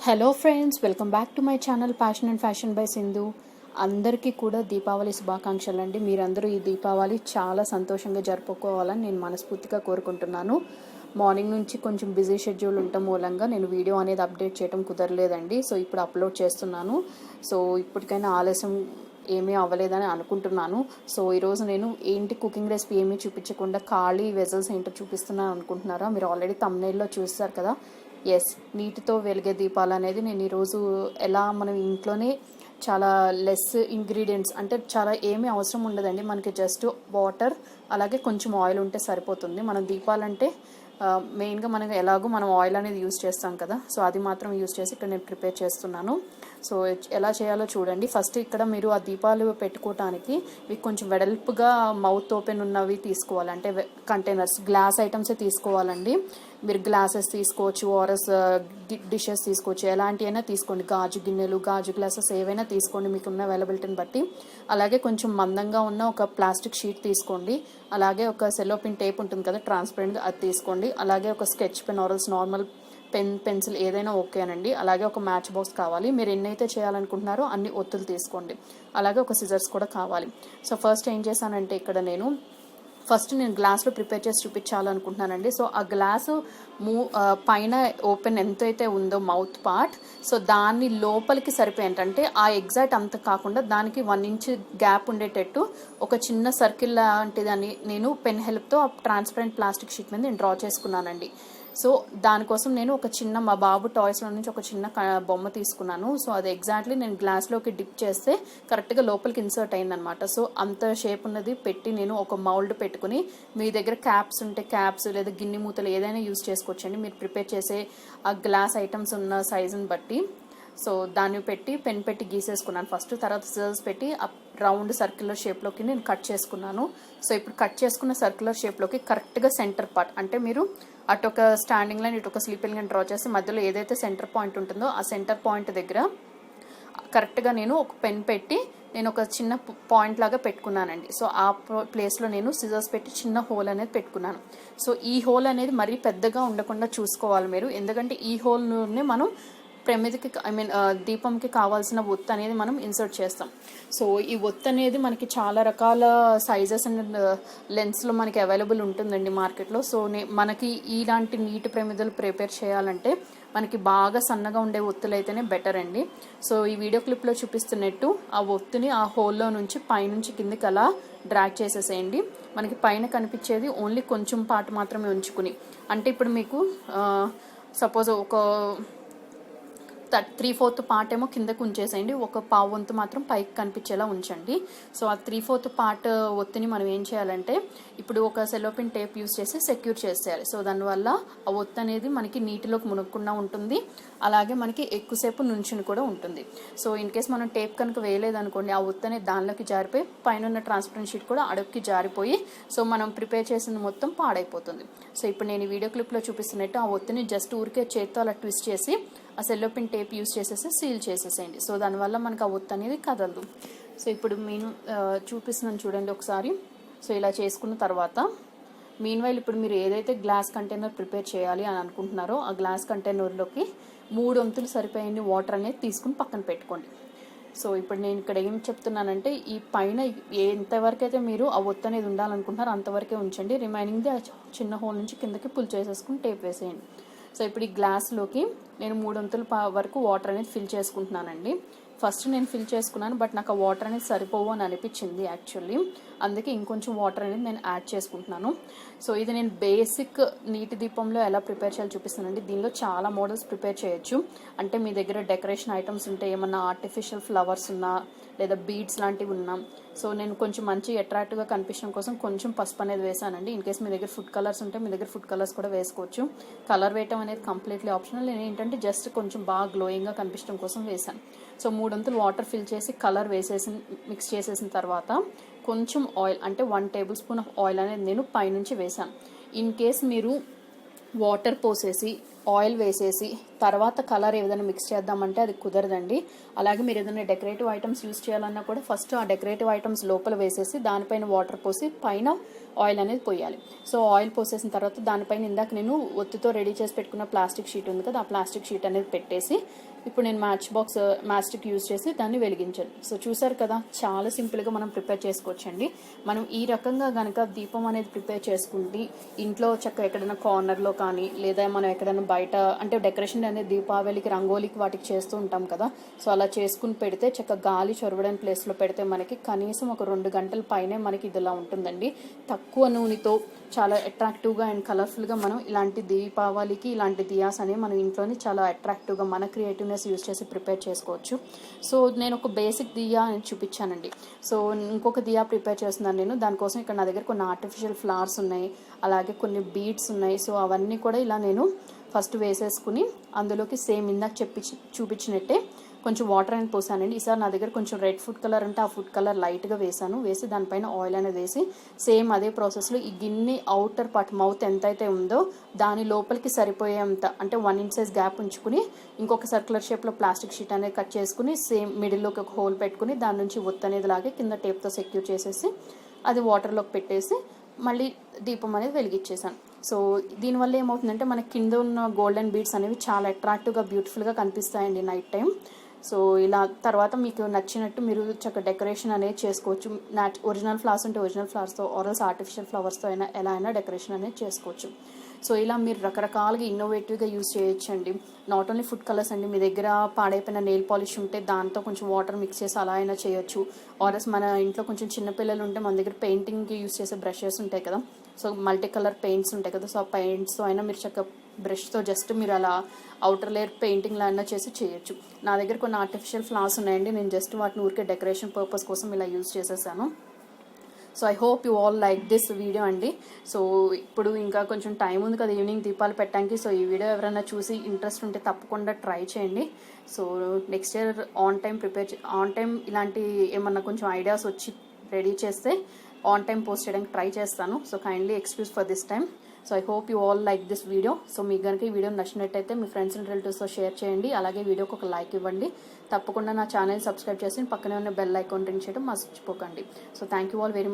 Hello friends, welcome back to my channel passion and fashion by Sindhu. అందరికీ కూడా దీపావళి శుభాకాంక్షలు అండి. మీరందరూ ఈ దీపావళి చాలా సంతోషంగా జరుపుకోవాలని నేను మనస్ఫూర్తిగా కోరుకుంటున్నాను. మార్నింగ్ నుంచి కొంచెం బిజీ షెడ్యూల్ ఉండటం మూలంగా నేను వీడియో అనేది అప్డేట్ చేయడం కుదరలేదండి. సో ఇప్పుడు అప్లోడ్ చేస్తున్నాను. సో ఇప్పటికైనా ఆలస్యం ఏమీ అవ్వలేదని అనుకుంటున్నాను. సో ఈరోజు నేను ఏంటి కుకింగ్ రెసిపీ ఏమీ చూపించకుండా ఖాళీ వెజల్స్ ఏంటో చూపిస్తున్నాను అనుకుంటున్నారా? మీరు ఆల్రెడీ థంబ్నెయిల్లో చూస్తారు కదా. ఎస్, నీటితో వెలిగే దీపాలు అనేది నేను ఈరోజు ఎలా మనం ఇంట్లోనే చాలా లెస్ ఇంగ్రీడియంట్స్, అంటే చాలా ఏమీ అవసరం ఉండదండి. మనకి జస్ట్ వాటర్ అలాగే కొంచెం ఆయిల్ ఉంటే సరిపోతుంది. మనం దీపాలంటే మెయిన్గా మనం ఆయిల్ అనేది యూజ్ చేస్తాం కదా. సో అది మాత్రం యూజ్ చేసి ఇక్కడ నేను ప్రిపేర్ చేస్తున్నాను. సో ఎలా చేయాలో చూడండి. ఫస్ట్ ఇక్కడ మీరు ఆ దీపాలు పెట్టుకోవటానికి మీకు కొంచెం వెడల్పుగా మౌత్ ఓపెన్ ఉన్నవి తీసుకోవాలి. అంటే కంటైనర్స్, గ్లాస్ ఐటమ్సే తీసుకోవాలండి. మీరు గ్లాసెస్ తీసుకోవచ్చు, ఆర్ఎస్ డిషెస్ తీసుకోవచ్చు, ఎలాంటివైనా తీసుకోండి. గాజు గిన్నెలు, గాజు గ్లాసెస్ ఏవైనా తీసుకోండి మీకున్న అవైలబిలిటీని బట్టి. అలాగే కొంచెం మందంగా ఉన్న ఒక ప్లాస్టిక్ షీట్ తీసుకోండి. అలాగే ఒక సెలోపిన్ టేప్ ఉంటుంది కదా, ట్రాన్స్పరెంట్, అది తీసుకోండి. అలాగే ఒక స్కెచ్ పెన్ ఆర్ఎల్స్ నార్మల్ పెన్సిల్ ఏదైనా ఓకేనండి. అలాగే ఒక మ్యాచ్ బాక్స్ కావాలి. మీరు ఎన్నైతే చేయాలనుకుంటున్నారో అన్ని ఒత్తులు తీసుకోండి. అలాగే ఒక సిజర్స్ కూడా కావాలి. సో ఫస్ట్ ఏం చేశానంటే ఇక్కడ నేను గ్లాస్లో ప్రిపేర్ చేసి చూపించాలనుకుంటున్నానండి. సో ఆ గ్లాసు పైన ఓపెన్ ఎంతైతే ఉందో మౌత్ పార్ట్, సో దాన్ని లోపలికి సరిపోయేంటంటే ఆ ఎగ్జాక్ట్ అంత కాకుండా దానికి 1 ఇంచ్ గ్యాప్ ఉండేటట్టు ఒక చిన్న సర్కిల్ లాంటిదని నేను పెన్ హెల్ప్తో ట్రాన్స్పరెంట్ ప్లాస్టిక్ షీట్ మీద నేను డ్రా చేసుకున్నానండి. సో దానికోసం నేను మా బాబు టాయ్స్లో నుంచి ఒక చిన్న బొమ్మ తీసుకున్నాను. సో అది ఎగ్జాక్ట్లీ నేను గ్లాస్లోకి డిప్ చేస్తే కరెక్ట్గా లోపలికి ఇన్సర్ట్ అయిందనమాట. సో అంత షేప్ ఉన్నది పెట్టి నేను ఒక మౌల్డ్ పెట్టుకుని, మీ దగ్గర క్యాప్స్ ఉంటే క్యాప్స్ లేదా గిన్నె మూతలు ఏదైనా యూజ్ చేసుకోవచ్చండి మీరు ప్రిపేర్ చేసే ఆ గ్లాస్ ఐటమ్స్ ఉన్న సైజుని బట్టి. సో దాన్ని పెట్టి పెన్ పెట్టి గీసేసుకున్నాను ఫస్ట్. తర్వాత సిజర్స్ పెట్టి రౌండ్ సర్క్యులర్ షేప్లోకి నేను కట్ చేసుకున్నాను. సో ఇప్పుడు కట్ చేసుకున్న సర్క్యులర్ షేప్లోకి కరెక్ట్గా సెంటర్ పార్ట్, అంటే మీరు అటు ఒక స్టాండింగ్ లైన్ ఇటు ఒక స్లీపింగ్ లైన్ డ్రా చేసి మధ్యలో ఏదైతే సెంటర్ పాయింట్ ఉంటుందో ఆ సెంటర్ పాయింట్ దగ్గర కరెక్ట్గా నేను ఒక పెన్ పెట్టి నేను ఒక చిన్న పాయింట్ లాగా పెట్టుకున్నానండి. సో ఆ ప్లేస్లో నేను సిజర్స్ పెట్టి చిన్న హోల్ అనేది పెట్టుకున్నాను. సో ఈ హోల్ అనేది మరీ పెద్దగా ఉండకుండా చూసుకోవాలి మీరు, ఎందుకంటే ఈ హోల్నే మనం ప్రమిదికి దీపంకి కావాల్సిన ఒత్తు అనేది మనం ఇన్సర్ట్ చేస్తాం. సో ఈ ఒత్తు అనేది మనకి చాలా రకాల సైజెస్ అండ్ లెన్స్లో మనకి అవైలబుల్ ఉంటుందండి మార్కెట్లో. సో మనకి ఇలాంటి నీటి ప్రమిదలు ప్రిపేర్ చేయాలంటే మనకి బాగా సన్నగా ఉండే ఒత్తులు అయితేనే బెటర్ అండి. సో ఈ వీడియో క్లిప్లో చూపిస్తున్నట్టు ఆ ఒత్తుని ఆ హోల్లో నుంచి పైనుంచి కిందికి అలా డ్రాగ్ చేసేసేయండి. మనకి పైన కనిపించేది ఓన్లీ కొంచెం పార్ట్ మాత్రమే ఉంచుకుని, అంటే ఇప్పుడు మీకు సపోజ్ ఒక 3/4 పార్ట్ ఏమో కిందకు ఉంచేసేయండి, ఒక పావు వంతు మాత్రం పైకి కనిపించేలా ఉంచండి. సో ఆ 3/4 పార్ట్ ఒత్తిని మనం ఏం చేయాలంటే ఇప్పుడు ఒక సెలోపిన్ టేప్ యూస్ చేసి సెక్యూర్ చేసేయాలి. సో దానివల్ల ఆ ఒత్తు అనేది మనకి నీటిలోకి మునగకుండా ఉంటుంది, అలాగే మనకి ఎక్కువసేపు నుంచుని కూడా ఉంటుంది. సో ఇన్ కేస్ మనం టేప్ కనుక వేయలేదనుకోండి, ఆ ఒత్తు అనేది దానిలోకి జారిపోయి పైన ఉన్న ట్రాన్స్పరెంట్ షీట్ కూడా అడుగుకి జారిపోయి సో మనం ప్రిపేర్ చేసిన మొత్తం పాడైపోతుంది. సో ఇప్పుడు నేను ఈ వీడియో క్లిప్లో చూపిస్తున్నట్టు ఆ ఒత్తుని జస్ట్ ఊరికే చేత్తో అలా ట్విస్ట్ చేసి ఆ సెల్లోపిన్ టేప్ యూస్ చేసేసి సీల్ చేసేసేయండి. సో దానివల్ల మనకు ఆ ఒత్తు అనేది కదలదు. సో ఇప్పుడు నేను చూపిస్తున్నాను చూడండి ఒకసారి. సో ఇలా చేసుకున్న తర్వాత మీన్వైల్ ఇప్పుడు మీరు ఏదైతే గ్లాస్ కంటైనర్ ప్రిపేర్ చేయాలి అని అనుకుంటున్నారో ఆ గ్లాస్ కంటైనర్లోకి 3 వంతులు సరిపోయే వాటర్ అనేది తీసుకుని పక్కన పెట్టుకోండి. సో ఇప్పుడు నేను ఇక్కడ ఏం చెప్తున్నానంటే ఈ పైన ఎంతవరకు అయితే మీరు ఆ ఒత్తు అనేది ఉండాలనుకుంటున్నారో అంతవరకే ఉంచండి. రిమైనింగ్ది ఆ చిన్న హోల్ నుంచి కిందకి పుల్ చేసేసుకుని టేప్ వేసేయండి. సో ఇప్పుడు ఈ గ్లాస్లోకి నేను 3 వంతుల వరకు వాటర్ అనేది ఫిల్ చేసుకుంటున్నానండి. ఫస్ట్ నేను ఫిల్ చేసుకున్నాను, బట్ నాకు ఆ వాటర్ అనేది సరిపోవు అని అనిపించింది యాక్చువల్లీ, అందుకే ఇంకొంచెం వాటర్ అనేది నేను యాడ్ చేసుకుంటున్నాను. సో ఇది నేను బేసిక్ నీటి దీపంలో ఎలా ప్రిపేర్ చేయాలో చూపిస్తానండి. దీనిలో చాలా మోడల్స్ ప్రిపేర్ చేయొచ్చు. అంటే మీ దగ్గర డెకరేషన్ ఐటమ్స్ ఉంటే, ఏమన్నా ఆర్టిఫిషియల్ ఫ్లవర్స్ ఉన్నా లేదా బీడ్స్ లాంటివి ఉన్నా, సో నేను కొంచెం మంచి అట్రాక్టివ్గా కనిపించడం కోసం కొంచెం పసుపు అనేది వేసానండి. ఇన్ కేస్ మీ దగ్గర ఫుడ్ కలర్స్ ఉంటే మీ దగ్గర ఫుడ్ కలర్స్ కూడా వేసుకోవచ్చు. కలర్ వేయటం అనేది కంప్లీట్లీ ఆప్షనల్. నేను ఏంటంటే జస్ట్ కొంచెం బాగా గ్లోయింగ్గా కనిపించడం కోసం వేసాను. సో 3 వంతులు వాటర్ ఫిల్ చేసి కలర్ మిక్స్ చేసేసిన తర్వాత కొంచెం ఆయిల్, అంటే 1 టేబుల్ స్పూన్ ఆఫ్ ఆయిల్ అనేది నేను పైనుంచి వేసాను. ఇన్ కేస్ మీరు వాటర్ పోసేసి ఆయిల్ వేసేసి తర్వాత కలర్ ఏదైనా మిక్స్ చేద్దామంటే అది కుదరదండి. అలాగే మీరు ఏదైనా డెకరేటివ్ ఐటమ్స్ యూస్ చేయాలన్నా కూడా ఫస్ట్ ఆ డెకరేటివ్ ఐటమ్స్ లోపల వేసేసి దానిపైన వాటర్ పోసి పైన ఆయిల్ అనేది పోయాలి. సో ఆయిల్ పోసేసిన తర్వాత దానిపైన ఇందాక నేను ఒత్తితో రెడీ చేసి పెట్టుకున్న ప్లాస్టిక్ షీట్ ఉంది కదా, ఆ ప్లాస్టిక్ షీట్ అనేది పెట్టేసి ఇప్పుడు నేను మ్యాచ్ స్టిక్ యూజ్ చేసి దాన్ని వెలిగించాను. సో చూసారు కదా, చాలా సింపుల్గా మనం ప్రిపేర్ చేసుకోవచ్చండి. మనం ఈ రకంగా కనుక దీపం అనేది ప్రిపేర్ చేసుకుంటే ఇంట్లో చక్కగా ఎక్కడైనా కార్నర్లో కానీ లేదా మనం ఎక్కడైనా బయట అంటే డెకరేషన్ అనేది దీపావళికి రంగోలికి వాటికి చేస్తూ ఉంటాం కదా, సో అలా చేసుకుని పెడితే చక్కగా గాలి చొరబడని ప్లేస్లో పెడితే మనకి కనీసం ఒక 2 గంటల పైనే మనకి ఇది ఇలా ఉంటుందండి. తక్కువ నూనెతో చాలా అట్రాక్టివ్గా అండ్ కలర్ఫుల్గా మనం ఇలాంటి దీపావళికి ఇలాంటి దియాస్ అనేవి మనం ఇంట్లోనే చాలా అట్రాక్టివ్గా మన క్రియేటివ్నెస్ యూజ్ చేసి ప్రిపేర్ చేసుకోవచ్చు. సో నేను ఒక బేసిక్ దియా అని చూపించానండి. సో ఇంకొక దియా ప్రిపేర్ చేస్తున్నాను నేను. దానికోసం ఇక్కడ నా దగ్గర కొన్ని ఆర్టిఫిషియల్ ఫ్లవర్స్ ఉన్నాయి, అలాగే కొన్ని బీడ్స్ ఉన్నాయి. సో అవన్నీ కూడా ఇలా నేను ఫస్ట్ వేసేసుకుని అందులోకి సేమ్ ఇందాక చూపించినట్టే కొంచెం వాటర్ అనేది పోసానండి. ఈసారి నా దగ్గర కొంచెం రెడ్ ఫుడ్ కలర్ ఉంటే ఆ ఫుడ్ కలర్ లైట్గా వేసాను. వేసి దానిపైన ఆయిల్ అనేది వేసి సేమ్ అదే ప్రాసెస్లో ఈ గిన్నె అవుటర్ పార్ట్ మౌత్ ఎంతైతే ఉందో దాని లోపలికి సరిపోయేంత అంటే 1 ఇంచ్ సైజ్ గ్యాప్ ఉంచుకుని ఇంకొక సర్క్యులర్ షేప్లో ప్లాస్టిక్ షీట్ అనేది కట్ చేసుకుని సేమ్ మిడిల్లోకి ఒక హోల్ పెట్టుకుని దాని నుంచి ఒత్తు అనేది లాగే కింద టేప్తో సెక్యూర్ చేసేసి అది వాటర్లోకి పెట్టేసి మళ్ళీ దీపం అనేది వెలిగించేసాను. సో దీనివల్ల ఏమవుతుందంటే మన కింద ఉన్న గోల్డెన్ బీడ్స్ అనేవి చాలా అట్రాక్టివ్గా బ్యూటిఫుల్గా కనిపిస్తాయండి నైట్ టైం. సో ఇలా తర్వాత మీకు నచ్చినట్టు మీరు చక్కగా డెకరేషన్ అనేది చేసుకోవచ్చు. ఒరిజినల్ ఫ్లవర్స్ ఉంటే ఒరిజినల్ ఫ్లవర్స్తో ఆర్ఎల్స్ ఆర్టిఫిషియల్ ఫ్లవర్స్తో అయినా ఎలా అయినా డెకరేషన్ అనేది చేసుకోవచ్చు. సో ఇలా మీరు రకరకాలుగా ఇన్నోవేటివ్గా యూజ్ చేయొచ్చండి. నాట్ ఓన్లీ ఫుడ్ కలర్స్ అండి, మీ దగ్గర పాడైపోయిన నెయిల్ పాలిష్ ఉంటే దాంతో కొంచెం వాటర్ మిక్స్ చేసి అలా అయినా చేయొచ్చు. ఆర్ఎల్స్ మన ఇంట్లో కొంచెం చిన్నపిల్లలు ఉంటే మన దగ్గర పెయింటింగ్కి యూజ్ చేసే బ్రషెస్ ఉంటాయి కదా, సో మల్టీ కలర్ పెయింట్స్ ఉంటాయి కదా, సో ఆ పెయింట్స్తో అయినా మీరు చక్కగా బ్రష్తో జస్ట్ మీరు అలా అవుటర్ లేయర్ పెయింటింగ్ అయినా చేసి చేయొచ్చు. నా దగ్గర కొన్ని ఆర్టిఫిషియల్ ఫ్లవర్స్ ఉన్నాయండి, నేను జస్ట్ వాటిని ఊరికే డెకరేషన్ పర్పస్ కోసం ఇలా యూజ్ చేసేసాను. So I hope you all like this video అండి. సో ఇప్పుడు ఇంకా కొంచెం టైం ఉంది కదా ఈవినింగ్ దీపాలు పెట్టడానికి. సో ఈ వీడియో ఎవరైనా చూసి ఇంట్రెస్ట్ ఉంటే తప్పకుండా ట్రై చేయండి. So next year on time ఇలాంటి ఏమన్నా కొంచెం ఐడియాస్ వచ్చి రెడీ చేస్తే ఆన్ టైం పోస్ట్ చేయడానికి ట్రై చేస్తాను. So kindly excuse for this time. So I hope you all like this video. So మీకు కనుక ఈ వీడియో నచ్చినట్టయితే మీ ఫ్రెండ్స్ అండ్ రిలేటివ్స్తో షేర్ చేయండి. అలాగే వీడియోకి ఒక లైక్ ఇవ్వండి. తప్పకుండా నా ఛానల్ సబ్స్క్రైబ్ చేసి పక్కనే ఉన్న బెల్ ఐకాన్ రింగ్ చేయడం మర్చిపోకండి. So thank you all very much.